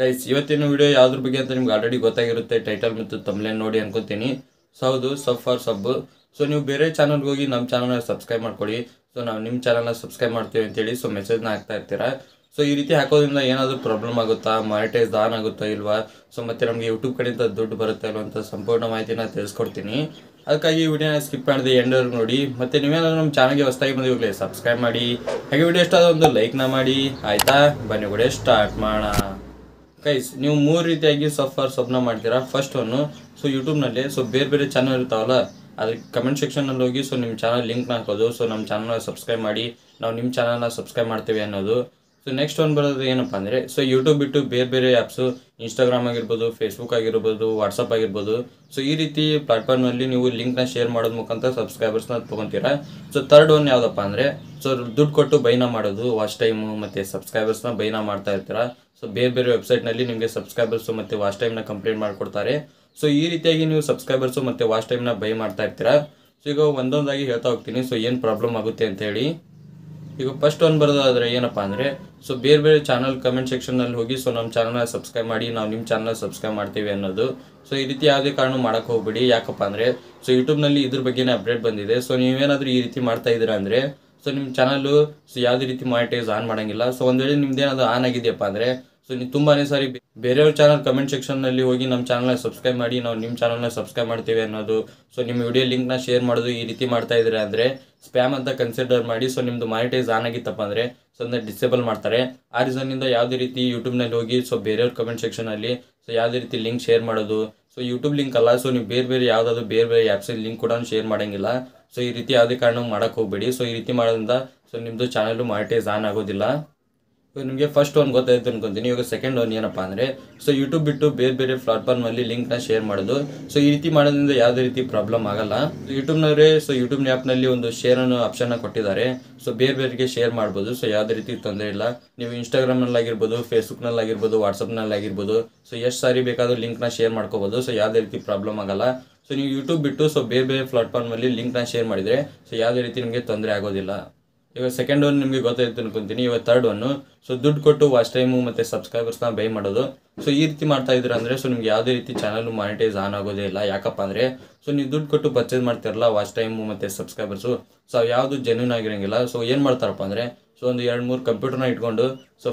Guys ಇವತ್ತಿನ video ಯಾವ್ದ್ರ ಬಗ್ಗೆ ಅಂತ ನಿಮ್ಗೆ ಆಲ್ರೆಡಿ ಗೊತ್ತಾಗಿರುತ್ತೆ, ಟೈಟಲ್ ಮತ್ತು ತಮ್ಬ್ನೇಲ್ ನೋಡಿ ಅನ್ಕೋತೀನಿ. ಸೊ ಹೌದು, ಸಬ್ ಫಾರ್ ಸಬ್. ಸೊ ನೀವು ಬೇರೆ ಚಾನಲ್ಗೆ ಹೋಗಿ ನಮ್ಮ ಚಾನಲ್ನ ಸಬ್ಸ್ಕ್ರೈಬ್ ಮಾಡ್ಕೊಳ್ಳಿ. ಸೊ ನಾವು ನಿಮ್ಮ ಚಾನಲ್ನ ಸಬ್ಸ್ಕ್ರೈಬ್ ಮಾಡ್ತೀವಿ ಅಂತೇಳಿ ಮೆಸೇಜ್ನ ಹಾಕ್ತಾ ಇರ್ತೀರಾ. ಸೊ ಈ ರೀತಿ ಹಾಕೋದ್ರಿಂದ ಏನಾದರೂ ಪ್ರಾಬ್ಲಮ್ ಆಗುತ್ತಾ, ಮಾನಿಟೈಸ್ ಆನ್ ಆಗುತ್ತಾ ಇಲ್ವಾ, ಸೊ ಮತ್ತೆ ನಮಗೆ ಯೂಟ್ಯೂಬ್ ಕಡೆಯಿಂದ ದುಡ್ಡು ಬರುತ್ತೆ ಇಲ್ವಾ ಅಂತ ಸಂಪೂರ್ಣ ಮಾಹಿತಿನ ತಿಳಿಸ್ಕೊಡ್ತೀನಿ. ಅದಕ್ಕಾಗಿ ಈ ವಿಡಿಯೋನ ಸ್ಕಿಪ್ ಮಾಡಿದೆ ಎಂಡರ್ ನೋಡಿ. ಮತ್ತೆ ನೀವೇನಾದ್ರೂ ನಮ್ಮ ಚಾನಲ್ಗೆ ಹೊಸದಾಗಿ ಬಂದಿವಾಗಲೇ ಸಬ್ಸ್ಕ್ರೈಬ್ ಮಾಡಿ, ಹಾಗೆ ವಿಡಿಯೋ ಇಷ್ಟ ಆದ ಒಂದು ಲೈಕ್ನ ಮಾಡಿ. ಆಯಿತಾ, ಬನ್ನಿ ವಿಡಿಯೋ ಸ್ಟಾರ್ಟ್ ಮಾಡೋಣ. ಗೈಸ್ ನೀವು ಮೂರು ರೀತಿಯಾಗಿ ಸಬ್ ಫಾರ್ ಸಬ್ನ ಮಾಡ್ತೀರಾ. ಫಸ್ಟ್ ಒನ್ನು, ಸೊ ಯೂಟ್ಯೂಬ್ನಲ್ಲಿ ಬೇರೆ ಬೇರೆ ಚಾನಲ್ ಇರ್ತಾವಲ್ಲ, ಅದಕ್ಕೆ ಕಮೆಂಟ್ ಸೆಕ್ಷನಲ್ಲಿ ಹೋಗಿ ನಿಮ್ಮ ಚಾನಲ್ ಲಿಂಕ್ನ ಹಾಕೋದು. ಸೊ ನಮ್ಮ ಚಾನಲ್ನ ಸಬ್ಸ್ಕ್ರೈಬ್ ಮಾಡಿ, ನಾವು ನಿಮ್ಮ ಚಾನಲ್ನ ಸಬ್ಸ್ಕ್ರೈಬ್ ಮಾಡ್ತೀವಿ ಅನ್ನೋದು. ಸೊ ನೆಕ್ಸ್ಟ್ ಒಂದು ಬರೋದು ಏನಪ್ಪ ಅಂದರೆ, ಸೊ ಯೂಟ್ಯೂಬ್ ಬಿಟ್ಟು ಬೇರೆ ಬೇರೆ ಆ್ಯಪ್ಸು, ಇನ್ಸ್ಟಾಗ್ರಾಮ್ ಆಗಿರ್ಬೋದು, ಫೇಸ್ಬುಕ್ ಆಗಿರ್ಬೋದು, ವಾಟ್ಸಪ್ ಆಗಿರ್ಬೋದು. ಸೊ ಈ ರೀತಿ ಪ್ಲಾಟ್ಫಾರ್ಮಲ್ಲಿ ನೀವು ಲಿಂಕ್ನ ಶೇರ್ ಮಾಡೋದು ಮುಖಾಂತರ ಸಬ್ಸ್ಕ್ರೈಬರ್ಸ್ನ ತೊಗೊತೀರಾ. ಸೊ ಥರ್ಡ್ ಒನ್ ಯಾವುದಪ್ಪ ಅಂದರೆ, ಸೊ ದುಡ್ಡು ಕೊಟ್ಟು ಬೈನ ಮಾಡೋದು, ವಾಚ್ ಟೈಮು ಮತ್ತು ಸಬ್ಸ್ಕ್ರೈಬರ್ಸ್ನ ಬೈನ ಮಾಡ್ತಾ ಇರ್ತೀರಾ. ಸೊ ಬೇರೆ ಬೇರೆ ವೆಬ್ಸೈಟ್ನಲ್ಲಿ ನಿಮಗೆ ಸಬ್ಸ್ಕ್ರೈಬರ್ಸು ಮತ್ತು ವಾಚ್ ಟೈಮ್ನ ಕಂಪ್ಲೀಟ್ ಮಾಡಿಕೊಡ್ತಾರೆ. ಸೊ ಈ ರೀತಿಯಾಗಿ ನೀವು ಸಬ್ಸ್ಕ್ರೈಬರ್ಸು ಮತ್ತು ವಾಚ್ ಟೈಮ್ನ ಬೈ ಮಾಡ್ತಾ ಇರ್ತೀರಾ. ಸೊ ಈಗ ಒಂದೊಂದಾಗಿ ಹೇಳ್ತಾ ಹೋಗ್ತೀನಿ, ಸೊ ಏನು ಪ್ರಾಬ್ಲಮ್ ಆಗುತ್ತೆ ಅಂತ ಹೇಳಿ. ಈಗ ಫಸ್ಟ್ ಒಂದು ಬರೋದಾದರೆ ಏನಪ್ಪ ಅಂದರೆ, ಸೊ ಬೇರೆ ಬೇರೆ ಚಾನಲ್ ಕಮೆಂಟ್ ಸೆಕ್ಷನ್ನಲ್ಲಿ ಹೋಗಿ ನಮ್ಮ ಚಾನಲ್ನ ಸಬ್ಸ್ಕ್ರೈಬ್ ಮಾಡಿ, ನಾವು ನಿಮ್ಮ ಚಾನಲ್ ಸಬ್ಸ್ಕ್ರೈಬ್ ಮಾಡ್ತೀವಿ ಅನ್ನೋದು. ಸೊ ಈ ರೀತಿ ಯಾವುದೇ ಕಾರಣ ಮಾಡೋಕ್ಕೆ ಹೋಗ್ಬೇಡಿ. ಯಾಕಪ್ಪ ಅಂದರೆ, ಸೊ ಯೂಟ್ಯೂಬ್ನಲ್ಲಿ ಇದ್ರ ಬಗ್ಗೆನೇ ಅಪ್ಡೇಟ್ ಬಂದಿದೆ. ಸೊ ನೀವೇನಾದರೂ ಈ ರೀತಿ ಮಾಡ್ತಾ ಇದ್ದೀರಾ ಅಂದರೆ, ಸೊ ನಿಮ್ಮ ಚಾನಲ್ಲು ಯಾವುದೇ ರೀತಿ ಮಾನಿಟೈಸ್ ಆನ್ ಮಾಡೋಂಗಿಲ್ಲ. ಸೊ ಒಂದು ವೇಳೆ ನಿಮ್ದೇನಾದ್ರು ಆನ್ ಆಗಿದೆಯಪ್ಪ ಅಂದರೆ, ಸೊ ನೀವು ತುಂಬಾ ಸಾರಿ ಬೇರೆಯವ್ರ ಚಾನಲ್ ಕಮೆಂಟ್ ಸೆಕ್ಷನ್ನಲ್ಲಿ ಹೋಗಿ ನಮ್ಮ ಚಾನಲ್ನ ಸಬ್ಸ್ಕ್ರೈಬ್ ಮಾಡಿ, ನಾವು ನಿಮ್ಮ ಚಾನಲ್ನ ಸಬ್ಸ್ಕ್ರೈಬ್ ಮಾಡ್ತೀವಿ ಅನ್ನೋದು, ಸೊ ನಿಮ್ಮ ವಿಡಿಯೋ ಲಿಂಕ್ನ ಶೇರ್ ಮಾಡೋದು, ಈ ರೀತಿ ಮಾಡ್ತಾ ಇದ್ದೀರಾ ಅಂದರೆ ಸ್ಪ್ಯಾಮ್ ಅಂತ ಕನ್ಸಿಡರ್ ಮಾಡಿ. ಸೊ ನಿಮ್ಮದು ಮಾನಿಟೈಸ್ ಆನ್ ಆಗಿತ್ತಪ್ಪ ಅಂದರೆ ಸೊ ಅದನ್ನ ಡಿಸೇಬಲ್ ಮಾಡ್ತಾರೆ. ಆ ರೀಸನ್ನಿಂದ ಯಾವುದೇ ರೀತಿ ಯೂಟ್ಯೂಬ್ನಲ್ಲಿ ಹೋಗಿ ಬೇರೆಯವ್ರ ಕಮೆಂಟ್ ಸೆಕ್ಷನಲ್ಲಿ ಯಾವುದೇ ರೀತಿ ಲಿಂಕ್ ಶೇರ್ ಮಾಡೋದು, ಸೊ ಯೂಟ್ಯೂಬ್ ಲಿಂಕ್ ಅಲ್ಲ, ಸೊ ನೀವು ಬೇರೆ ಬೇರೆ ಯಾವುದಾದ್ರು ಬೇರೆ ಬೇರೆ ಆ್ಯಪ್ಸಲ್ಲಿ ಲಿಂಕ್ ಕೂಡ ಶೇರ್ ಮಾಡೋಂಗಿಲ್ಲ. ಸೊ ಈ ರೀತಿ ಯಾವುದೇ ಕಾರಣ ಮಾಡೋಕ್ಕೆ ಹೋಗಬೇಡಿ. ಸೊ ಈ ರೀತಿ ಮಾಡೋದ್ರಿಂದ ನಿಮ್ಮದು ಚಾನಲ್ ಮಾನಿಟೈಸ್ ಆನ್ ಆಗೋದಿಲ್ಲ. ಇವಾಗ ನಿಮಗೆ ಫಸ್ಟ್ ಒಂದು ಗೊತ್ತಾಯ್ತು ಅನ್ಕೊಂತೀನಿ. ಇವಾಗ ಸೆಕೆಂಡ್ ಒನ್ ಏನಪ್ಪ ಅಂದರೆ, ಸೊ ಯೂಟ್ಯೂಬ್ ಬಿಟ್ಟು ಬೇರೆ ಬೇರೆ ಪ್ಲಾಟ್ಫಾರ್ಮಲ್ಲಿ ಲಿಂಕ್ನ ಶೇರ್ ಮಾಡೋದು. ಸೊ ಈ ರೀತಿ ಮಾಡೋದ್ರಿಂದ ಯಾವುದೇ ರೀತಿ ಪ್ರಾಬ್ಲಮ್ ಆಗಲ್ಲ. ಯೂಟ್ಯೂಬ್ನವರೇ ಯೂಟ್ಯೂಬ್ ಆ್ಯಪ್ನಲ್ಲಿ ಒಂದು ಶೇರ್ ಅನ್ನೋ ಆಪ್ಷನ್ನ ಕೊಟ್ಟಿದ್ದಾರೆ. ಸೊ ಬೇರೆ ಬೇರೆಗೆ ಶೇರ್ ಮಾಡ್ಬೋದು. ಸೊ ಯಾವುದೇ ರೀತಿ ತೊಂದರೆ ಇಲ್ಲ. ನೀವು ಇನ್ಸ್ಟಾಗ್ರಾಮ್ನಲ್ಲಾಗಿರ್ಬೋದು, ಫೇಸ್ಬುಕ್ನಲ್ಲಾಗಿರ್ಬೋದು, ವಾಟ್ಸಪ್ನಲ್ಲಾಗಿರ್ಬೋದು, ಸೊ ಎಷ್ಟು ಸಾರಿ ಬೇಕಾದರೂ ಲಿಂಕ್ನ ಶೇರ್ ಮಾಡ್ಕೋಬೋದು. ಸೊ ಯಾವುದೇ ರೀತಿ ಪ್ರಾಬ್ಲಮ್ ಆಗಲ್ಲ. ಸೊ ನೀವು ಯೂಟ್ಯೂಬ್ ಬಿಟ್ಟು ಬೇರೆ ಬೇರೆ ಪ್ಲಾಟ್ಫಾರ್ಮಲ್ಲಿ ಲಿಂಕ್ನ ಶೇರ್ ಮಾಡಿದರೆ ಸೊ ಯಾವುದೇ ರೀತಿ ನಿಮಗೆ ತೊಂದರೆ ಆಗೋದಿಲ್ಲ. ಇವಾಗ ಸೆಕೆಂಡ್ ಒನ್ ನಿಮಗೆ ಗೊತ್ತಾಯ್ತು ಅನ್ಕೊಂತೀನಿ. ಇವಾಗ ಥರ್ಡ್ ಒನ್ನು, ಸೊ ದುಡ್ಡು ಕೊಟ್ಟು ವಾಚ್ ಟೈಮು ಮತ್ತು ಸಬ್ಸ್ಕ್ರೈಬರ್ಸ್ನ ಬೈ ಮಾಡೋದು. ಸೊ ಈ ರೀತಿ ಮಾಡ್ತಾ ಇದ್ದೀರಾ ಅಂದರೆ ಸೊ ನಿಮ್ಗೆ ಯಾವುದೇ ರೀತಿ ಚಾನಲ್ ಮಾನಿಟೈಸ್ ಆನ್ ಆಗೋದೇ ಇಲ್ಲ. ಯಾಕಪ್ಪ ಅಂದರೆ, ಸೊ ನೀವು ದುಡ್ಡು ಕೊಟ್ಟು ಪರ್ಚೇಸ್ ಮಾಡ್ತಿರಲ್ಲ ವಾಚ್ ಟೈಮು ಮತ್ತು ಸಬ್ಸ್ಕ್ರೈಬರ್ಸು, ಸೊ ಯಾವುದು ಜೆನ್ಯೂನ್ ಆಗಿರೋಂಗಿಲ್ಲ. ಸೊ ಏನು ಮಾಡ್ತಾರಪ್ಪ ಅಂದರೆ, ಸೊ ಒಂದು 2-3 ಕಂಪ್ಯೂಟರ್ನ ಇಟ್ಕೊಂಡು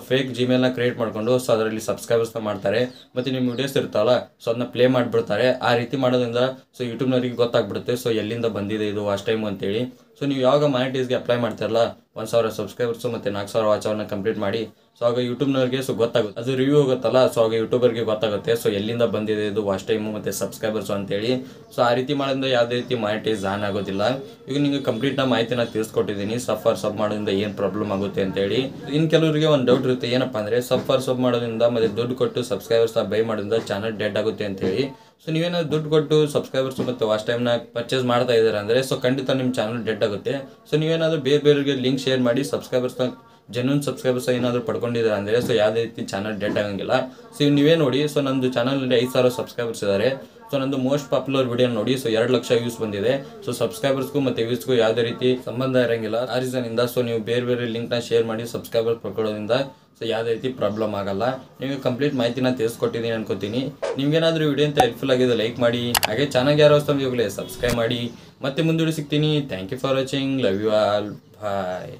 ಫೇಕ್ ಜಿಮೇಲ್ನ ಕ್ರಿಯೇಟ್ ಮಾಡ್ಕೊಂಡು ಸೊ ಅದರಲ್ಲಿ ಸಬ್ಸ್ಕ್ರೈಬರ್ಸ್ನ ಮಾಡ್ತಾರೆ. ಮತ್ತು ನಿಮ್ಮ ವಿಡಿಯೋಸ್ ಇರ್ತಾವಲ್ಲ, ಸೊ ಅದನ್ನ ಪ್ಲೇ ಮಾಡಿಬಿಡ್ತಾರೆ. ಆ ರೀತಿ ಮಾಡೋದ್ರಿಂದ ಸೊ ಯೂಟ್ಯೂಬ್ನವರಿಗೆ ಗೊತ್ತಾಗ್ಬಿಡುತ್ತೆ ಸೊ ಎಲ್ಲಿಂದ ಬಂದಿದೆ ಇದು ವಾಚ್ ಟೈಮು ಅಂತೇಳಿ. ಸೊ ನೀವು ಯಾವಾಗ ಮಾನಿಟೈಸ್ಗೆ ಅಪ್ಲೈ ಮಾಡ್ತಾರಲ್ಲ, 1000 ಸಬ್ಸ್ಕ್ರೈಬರ್ಸು ಮತ್ತು 4000 ವಾಚ್ ಅವರ್ನ ಕಂಪ್ಲೀಟ್ ಮಾಡಿ, ಸೊ ಆಗ ಯೂಟ್ಯೂಬ್ನವ್ರಿಗೆ ಗೊತ್ತಾಗುತ್ತೆ, ಅದು ರಿವ್ಯೂ ಹೋಗುತ್ತಲ್ಲ, ಸೊ ಆಗ ಯೂಟ್ಯೂಬರ್ಗೆ ಗೊತ್ತಾಗುತ್ತೆ ಸೊ ಎಲ್ಲಿಂದ ಬಂದಿದೆ ಇದು ವಾಚ್ ಟೈಮು ಮತ್ತು ಸಬ್ಸ್ಕ್ರೈಬರ್ಸು ಅಂತೇಳಿ. ಸೊ ಆ ರೀತಿ ಮಾಡೋದ್ರಿಂದ ಯಾವುದೇ ರೀತಿ ಮಾನಿಟೈಸ್ ಆನ್ ಆಗೋದಿಲ್ಲ. ಈಗ ನಿಮಗೆ ಕಂಪ್ಲೀಟ್ನ ಮಾಹಿತಿನ ತಿಳಿಸ್ಕೊಟ್ಟಿದ್ದೀನಿ ಸಬ್ ಫಾರ್ ಸಬ್ ಮಾಡೋದ್ರಿಂದ ಏನು ಪ್ರಾಬ್ಲಮ್ ಆಗುತ್ತೆ ಅಂತೇಳಿ. ಇನ್ನು ಕೆಲವರಿಗೆ ಒಂದು ಡೌಟ್ ಇರುತ್ತೆ, ಏನಪ್ಪ ಅಂದರೆ ಸಬ್ ಫಾರ್ ಸಬ್ ಮಾಡೋದ್ರಿಂದ ಮತ್ತು ದುಡ್ಡು ಕೊಟ್ಟು ಸಬ್ಸ್ಕ್ರೈಬರ್ಸ್ನ ಬೈ ಮಾಡೋದ್ರಿಂದ ಚಾನಲ್ ಡೆಡ್ ಆಗುತ್ತೆ ಅಂತೇಳಿ. ಸೊ ನೀವೇನಾದ್ರು ದುಡ್ಡು ಕೊಟ್ಟು ಸಬ್ಸ್ಕ್ರೈಬರ್ಸ್ ಮತ್ತು ವಾಚ್ ಟೈಮ್ನ ಪರ್ಚೇಸ್ ಮಾಡ್ತಾ ಇದ್ದಾರೆ ಅಂದರೆ ಸೊ ಖಂಡಿತ ನಿಮ್ಮ ಚಾನಲ್ ಡೆಡ್ ಆಗುತ್ತೆ. ಸೊ ನೀವೇನಾದರೂ ಬೇರೆ ಬೇರೆಗೆ ಲಿಂಕ್ ಶೇರ್ ಮಾಡಿ ಸಬ್ಸ್ಕ್ರೈಬರ್ಸ್ನ ಜೆನ್ಯೂನ್ ಸಬ್ಸ್ಕ್ರೈಬರ್ಸ್ ಏನಾದರೂ ಪಡ್ಕೊಂಡಿದ್ದಾರೆ ಅಂದರೆ ಸೊ ಯಾವುದೇ ರೀತಿ ಚಾನಲ್ ಡೆಡ್ ಆಗಂಗಿಲ್ಲ. ಸೊ ನೀವೇ ನೋಡಿ, ಸೊ ನಂದು ಚಾನಲ್ನಲ್ಲಿ 5000 ಸಬ್ಸ್ಕ್ರೈಬರ್ಸ್ ಇದ್ದಾರೆ. ಸೊ ನಂದು ಮೋಸ್ಟ್ ಪಾಪ್ಯುಲರ್ ವಿಡಿಯೋ ನೋಡಿ ಸೊ 2 ಲಕ್ಷ ವ್ಯೂಸ್ ಬಂದಿದೆ. ಸೊ ಸಬ್ಸ್ಕ್ರೈಬರ್ಸ್ಗೂ ಮತ್ತು ವ್ಯೂಸ್ಗೂ ಯಾವುದೇ ರೀತಿ ಸಂಬಂಧ ಇರೋಂಗಿಲ್ಲ. ಆ ರೀಸನ್ನಿಂದ ಸೊ ನೀವು ಬೇರೆ ಬೇರೆ ಲಿಂಕ್ನ ಶೇರ್ ಮಾಡಿ ಸಬ್ಸ್ಕ್ರೈಬರ್ ಪಡ್ಕೊಳ್ಳೋದ್ರಿಂದ ಸೊ ಯಾವುದೇ ರೀತಿ ಪ್ರಾಬ್ಲಮ್ ಆಗಲ್ಲ. ನಿಮಗೆ ಕಂಪ್ಲೀಟ್ ಮಾಹಿತಿನ ತಿಳಿಸ್ಕೊಟ್ಟಿದ್ದೀನಿ ಅನ್ಕೋತೀನಿ. ನಿಮ್ಗೇನಾದರೂ ವಿಡಿಯೋ ಅಂತ ಹೆಲ್ಪ್ಫುಲ್ ಆಗಿದೆ ಲೈಕ್ ಮಾಡಿ, ಹಾಗೆ ಚಾನಲ್ಗೆ ಯಾರು ಹೊಸದಾಗಿ ಹೋಗಲಿ ಸಬ್ಸ್ಕ್ರೈಬ್ ಮಾಡಿ. ಮತ್ತೆ ಮುಂದೂಡಿ ಸಿಗ್ತೀನಿ. Thank you for watching. Love you all. Bye.